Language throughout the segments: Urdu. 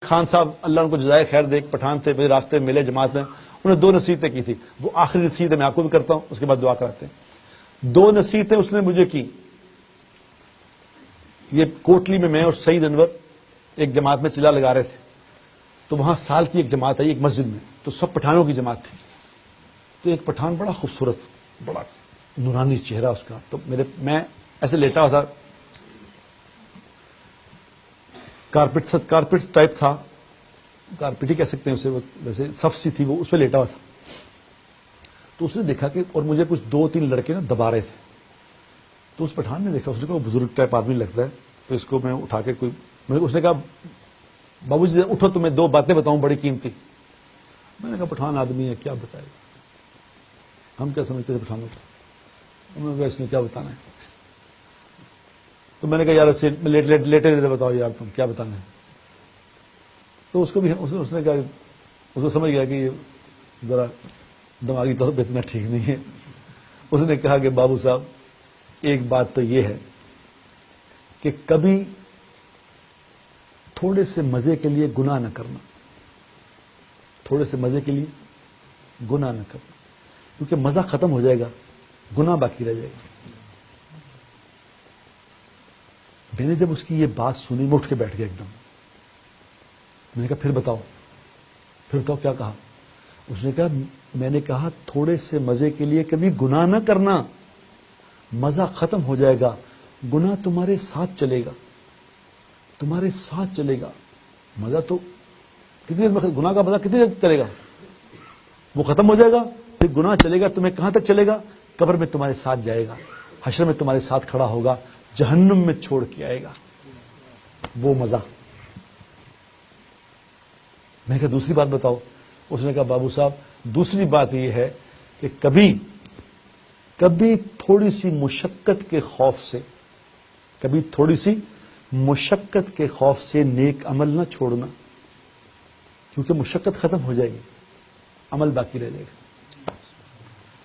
خان صاحب اللہ ان کو جزائے خیر دے، ایک پٹھان تھے، میرے راستے میں ملے جماعت میں، انہوں نے 2 نصیحتیں کی تھی. وہ آخری نصیحت میں آپ کو بھی کرتا ہوں، اس کے بعد دعا کراتے ہیں. 2 نصیحتیں اس نے مجھے کی. یہ کوٹلی میں اور سعید انور ایک جماعت میں چلا لگا رہے تھے، تو وہاں سال کی ایک جماعت آئی ایک مسجد میں، تو سب پٹھانوں کی جماعت تھی. تو ایک پٹھان بڑا خوبصورت، بڑا نورانی چہرہ اس کا، تو میں ایسے لیٹا ہوا تھا، کارپیٹ ٹائپ تھا، کارپیٹ ہی کہہ سکتے ہیں اسے، ویسے صف سی تھی، وہ اس پہ لیٹا ہوا تھا. تو اس نے دیکھا کہ اور مجھے کچھ 2-3 لڑکے نا دبا رہے تھے. تو اس پٹھان نے دیکھا، اس نے کہا بزرگ ٹائپ آدمی لگتا ہے، تو اس کو میں اٹھا کے اس نے کہا بابو جی اٹھو تمہیں 2 باتیں بتاؤں بڑی قیمتی. میں نے کہا پٹھان آدمی ہے کیا بتائے گا، ہم کیا سمجھتے تھے پٹھانوں کو. انہوں نے کہا اس نے کیا بتانا ہے. تو میں نے کہا یار لیٹے لیٹے بتاؤ یار تم کیا بتانا ہے. تو اس کو بھی اس نے کہا، اس کو سمجھ گیا کہ یہ ذرا دماغی طور پہ اتنا ٹھیک نہیں ہے. اس نے کہا کہ بابو صاحب ایک بات تو یہ ہے کہ کبھی تھوڑے سے مزے کے لیے گناہ نہ کرنا، تھوڑے سے مزے کے لیے گناہ نہ کرنا، کیونکہ مزہ ختم ہو جائے گا، گناہ باقی رہ جائے گا. میں نے جب اس کی یہ بات سنی میں اٹھ کے بیٹھ گیا ایک دم. میں نے کہا پھر بتاؤ کیا کہا. اس نے کہا میں نے کہا تھوڑے سے مزے کے لیے کبھی گناہ نہ کرنا، مزہ ختم ہو جائے گا، گناہ تمہارے ساتھ چلے گا، تمہارے ساتھ چلے گا. مزہ تو کتنی دیر، گناہ کا مزہ کتنی دیر چلے گا، وہ ختم ہو جائے گا، پھر گناہ چلے گا. تمہیں کہاں تک چلے گا؟ قبر میں تمہارے ساتھ جائے گا، حشر میں تمہارے ساتھ کھڑا ہوگا، جہنم میں چھوڑ کے آئے گا وہ مزہ. میں نے کہا دوسری بات بتاؤ. اس نے کہا بابو صاحب دوسری بات یہ ہے کہ کبھی تھوڑی سی مشقت کے خوف سے، کبھی تھوڑی سی مشقت کے خوف سے نیک عمل نہ چھوڑنا، کیونکہ مشقت ختم ہو جائے گی، عمل باقی رہ جائے گا،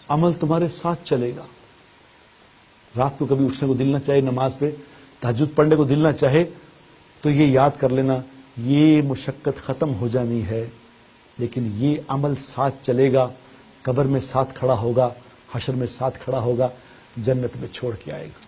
عمل تمہارے ساتھ چلے گا. رات کو کبھی اٹھنے کو دل نہ چاہے، نماز پہ تہجد پڑھنے کو دل نہ چاہے، تو یہ یاد کر لینا یہ مشقت ختم ہو جانی ہے، لیکن یہ عمل ساتھ چلے گا، قبر میں ساتھ کھڑا ہوگا، حشر میں ساتھ کھڑا ہوگا، جنت میں چھوڑ کے آئے گا.